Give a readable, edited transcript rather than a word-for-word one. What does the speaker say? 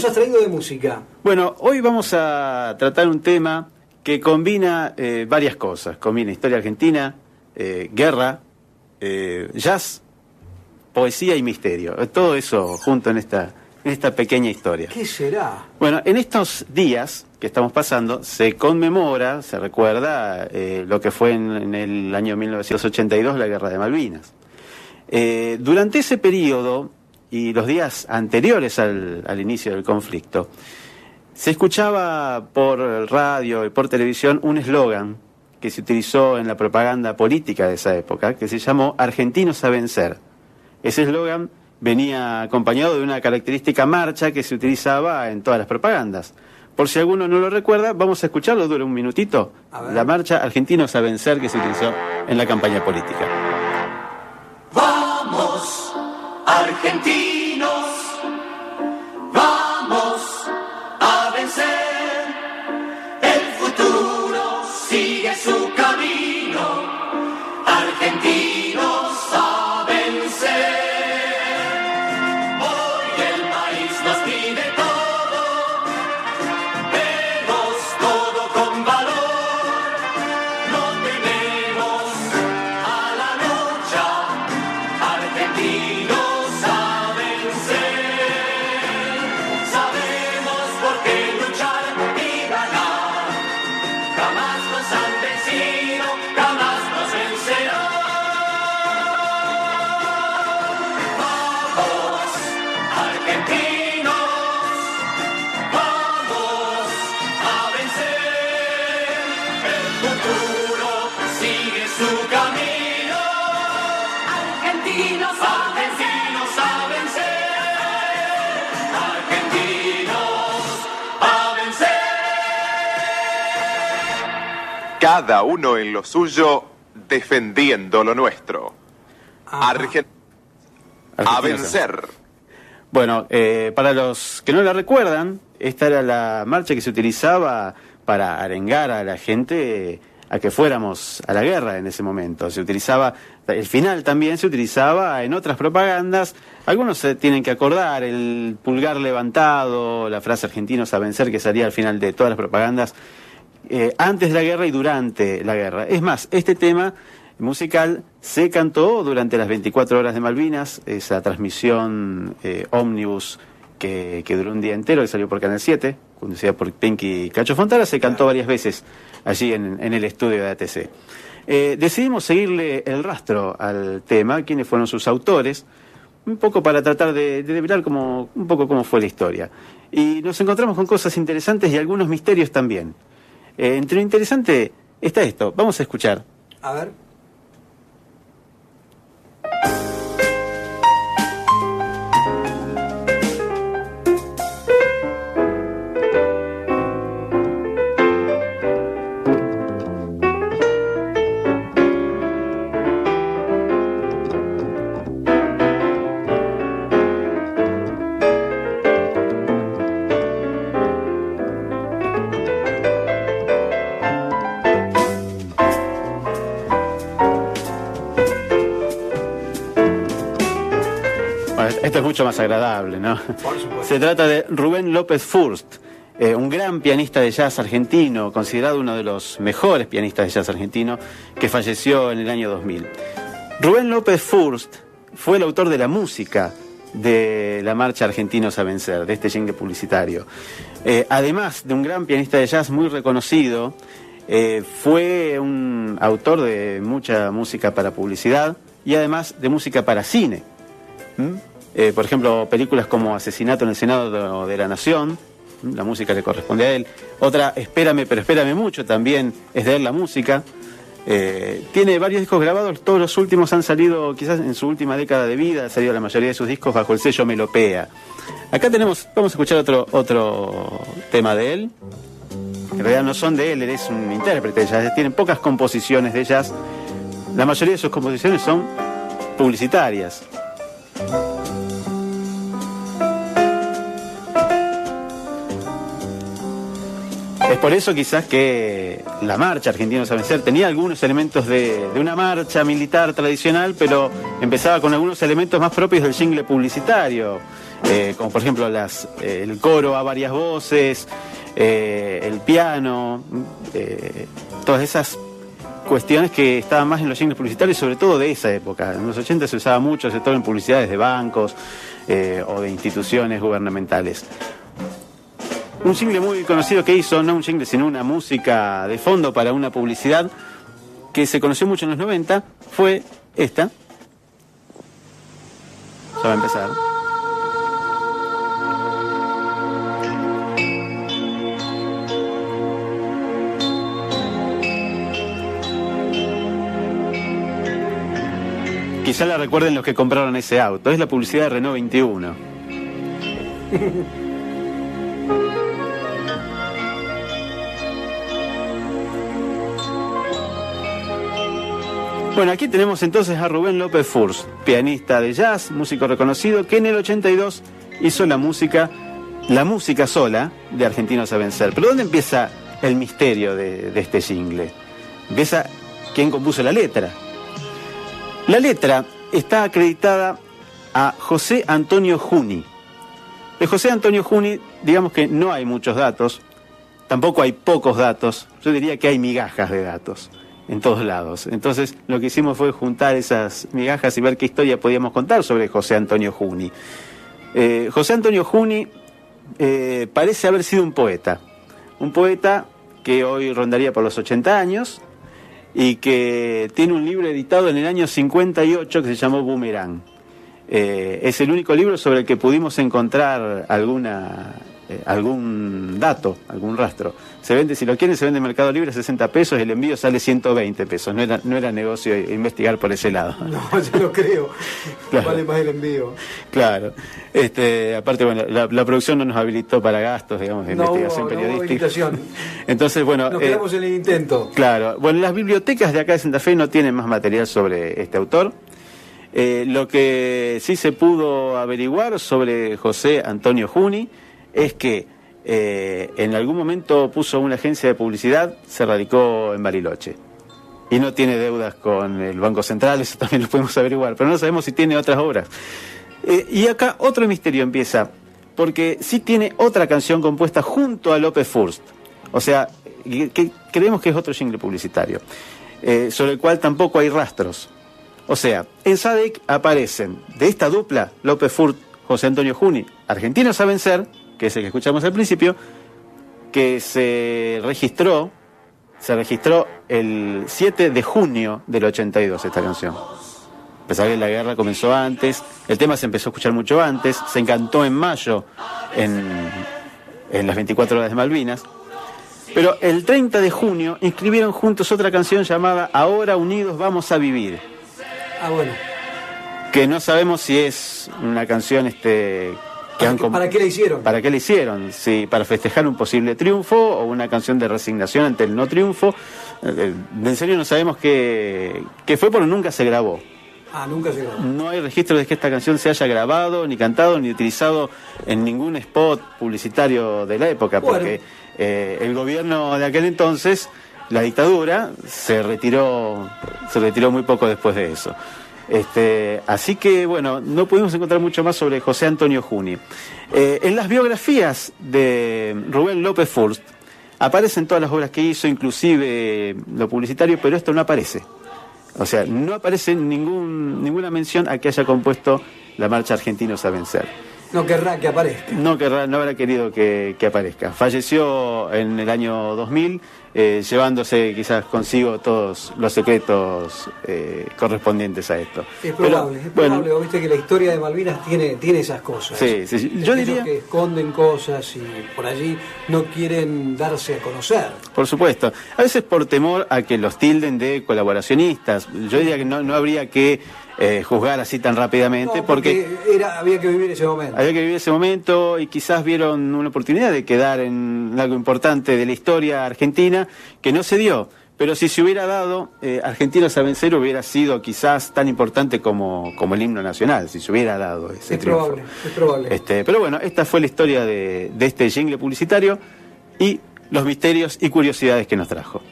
nos has traído de música? Bueno, hoy vamos a tratar un tema que combina varias cosas. Combina historia argentina, guerra, jazz, poesía y misterio. Todo eso junto en esta pequeña historia. ¿Qué será? Bueno, en estos días que estamos pasando se conmemora, se recuerda lo que fue en el año 1982 la Guerra de Malvinas. Durante ese periodo y los días anteriores al inicio del conflicto, se escuchaba por radio y por televisión un eslogan que se utilizó en la propaganda política de esa época, que se llamó Argentinos a vencer. Ese eslogan venía acompañado de una característica marcha que se utilizaba en todas las propagandas. Por si alguno no lo recuerda, vamos a escucharlo, dura un minutito. La marcha Argentinos a vencer que se utilizó en la campaña política. Vamos, argentinos, vamos a vencer. El futuro sigue su camino. Argentinos a vencer. Hoy el país nos pide todo. Demos todo con valor. No tenemos a la lucha. Argentinos a vencer. Sabemos por qué luchar y ganar. Jamás nos han vencido, jamás nos vencerán. Vamos, argentinos, vamos a vencer. El futuro sigue su camino. Argentinos a vencer. Argentinos a vencer. Cada uno en lo suyo, defendiendo lo nuestro. A vencer. Bueno, para los que no la recuerdan, esta era la marcha que se utilizaba para arengar a la gente a que fuéramos a la guerra en ese momento. Se utilizaba, el final también se utilizaba en otras propagandas. Algunos se tienen que acordar, el pulgar levantado, la frase argentinos a vencer que salía al final de todas las propagandas, antes de la guerra y durante la guerra. Es más, este tema musical se cantó durante las 24 horas de Malvinas, esa transmisión ómnibus que duró un día entero, que salió por Canal 7, conducida por Pinky y Cacho Fontana, se cantó varias veces allí en el estudio de ATC. Decidimos seguirle el rastro al tema, quiénes fueron sus autores, un poco para tratar de develar un poco cómo fue la historia. Y nos encontramos con cosas interesantes y algunos misterios también. Entre lo interesante está esto, vamos a escuchar. A ver. Esto es mucho más agradable, ¿no? Por supuesto. Se trata de Rubén López Furst, un gran pianista de jazz argentino, considerado uno de los mejores pianistas de jazz argentino, que falleció en el año 2000. Rubén López Furst fue el autor de la música de la marcha Argentinos a vencer, de este jingle publicitario. Además de un gran pianista de jazz muy reconocido, fue un autor de mucha música para publicidad y además de música para cine. Por ejemplo, películas como Asesinato en el Senado de la Nación, la música le corresponde a él. Otra, Espérame, pero espérame mucho, también es de él la música. Tiene varios discos grabados, todos los últimos han salido quizás en su última década de vida, ha salido la mayoría de sus discos bajo el sello Melopea. Acá vamos a escuchar otro tema de él. En realidad no son de él es un intérprete de jazz, tienen pocas composiciones de jazz. La mayoría de sus composiciones son publicitarias. Es por eso quizás que la marcha Argentinos a vencer tenía algunos elementos de una marcha militar tradicional, pero empezaba con algunos elementos más propios del jingle publicitario. como por ejemplo el coro a varias voces, el piano, todas esas cuestiones que estaban más en los jingles publicitarios, sobre todo de esa época. En los 80 se usaba mucho, sobre todo en publicidades de bancos o de instituciones gubernamentales. Un jingle muy conocido que hizo, no un jingle sino una música de fondo para una publicidad que se conoció mucho en los 90, fue esta. Ya va a empezar. Quizá la recuerden los que compraron ese auto. Es la publicidad de Renault 21. Bueno, aquí tenemos entonces a Rubén López Furst, pianista de jazz, músico reconocido, que en el 82 hizo la música sola de Argentinos a Vencer. Pero ¿dónde empieza el misterio de este jingle? Empieza quién compuso la letra. La letra está acreditada a José Antonio Juni. De José Antonio Juni, digamos que no hay muchos datos, tampoco hay pocos datos, yo diría que hay migajas de datos en todos lados. Entonces lo que hicimos fue juntar esas migajas y ver qué historia podíamos contar sobre José Antonio Juni. José Antonio Juni parece haber sido un poeta que hoy rondaría por los 80 años, y que tiene un libro editado en el año 58 que se llamó Boomerang. Es el único libro sobre el que pudimos encontrar algún dato, algún rastro. Se vende, si lo quieren, se vende en Mercado Libre 60 pesos, el envío sale 120 pesos. No era negocio investigar por ese lado. No, yo lo creo. Claro. Vale más el envío. Claro. Aparte, bueno, la producción no nos habilitó para gastos, digamos, de investigación periodística. Entonces, bueno... Nos quedamos en el intento. Claro. Bueno, las bibliotecas de acá de Santa Fe no tienen más material sobre este autor. Lo que sí se pudo averiguar sobre José Antonio Juni es que en algún momento puso una agencia de publicidad, se radicó en Bariloche y no tiene deudas con el Banco Central, eso también lo podemos averiguar, pero no sabemos si tiene otras obras. Y acá otro misterio empieza, porque sí tiene otra canción compuesta junto a López Furst, o sea, que creemos que es otro jingle publicitario, sobre el cual tampoco hay rastros. O sea, en SADEC aparecen de esta dupla, López Furst, José Antonio Juni, Argentinos a Vencer, que es el que escuchamos al principio, que se registró el 7 de junio del 82 esta canción. A pesar de que la guerra comenzó antes, el tema se empezó a escuchar mucho antes, se encantó en mayo en las 24 horas de Malvinas, pero el 30 de junio inscribieron juntos otra canción llamada Ahora Unidos Vamos a Vivir. Ah, bueno. Que no sabemos si es una canción ¿Para qué la hicieron? ¿Para qué la hicieron? Sí, para festejar un posible triunfo o una canción de resignación ante el no triunfo. En serio no sabemos qué fue, porque nunca se grabó. Ah, nunca se grabó. No hay registro de que esta canción se haya grabado, ni cantado, ni utilizado en ningún spot publicitario de la época, porque el gobierno de aquel entonces, la dictadura, se retiró muy poco después de eso. Así que, bueno, no pudimos encontrar mucho más sobre José Antonio Juni. En las biografías de Rubén López Furst aparecen todas las obras que hizo, inclusive lo publicitario, pero esto no aparece. O sea, no aparece ninguna mención a que haya compuesto la marcha Argentinos a Vencer. No querrá que aparezca. No habrá querido que aparezca. Falleció en el año 2000, llevándose quizás consigo todos los secretos correspondientes a esto. Es probable, bueno, viste que la historia de Malvinas tiene esas cosas. Sí. Yo diría que esconden cosas y por allí no quieren darse a conocer. Por supuesto. A veces por temor a que los tilden de colaboracionistas. Yo diría que no habría que juzgar así tan rápidamente, no, porque había que vivir ese momento. Había que vivir ese momento y quizás vieron una oportunidad de quedar en algo importante de la historia argentina que no se dio. Pero si se hubiera dado, Argentinos a Vencer hubiera sido quizás tan importante como el himno nacional, si se hubiera dado ese triunfo. Es probable. Pero bueno, esta fue la historia de este jingle publicitario y los misterios y curiosidades que nos trajo.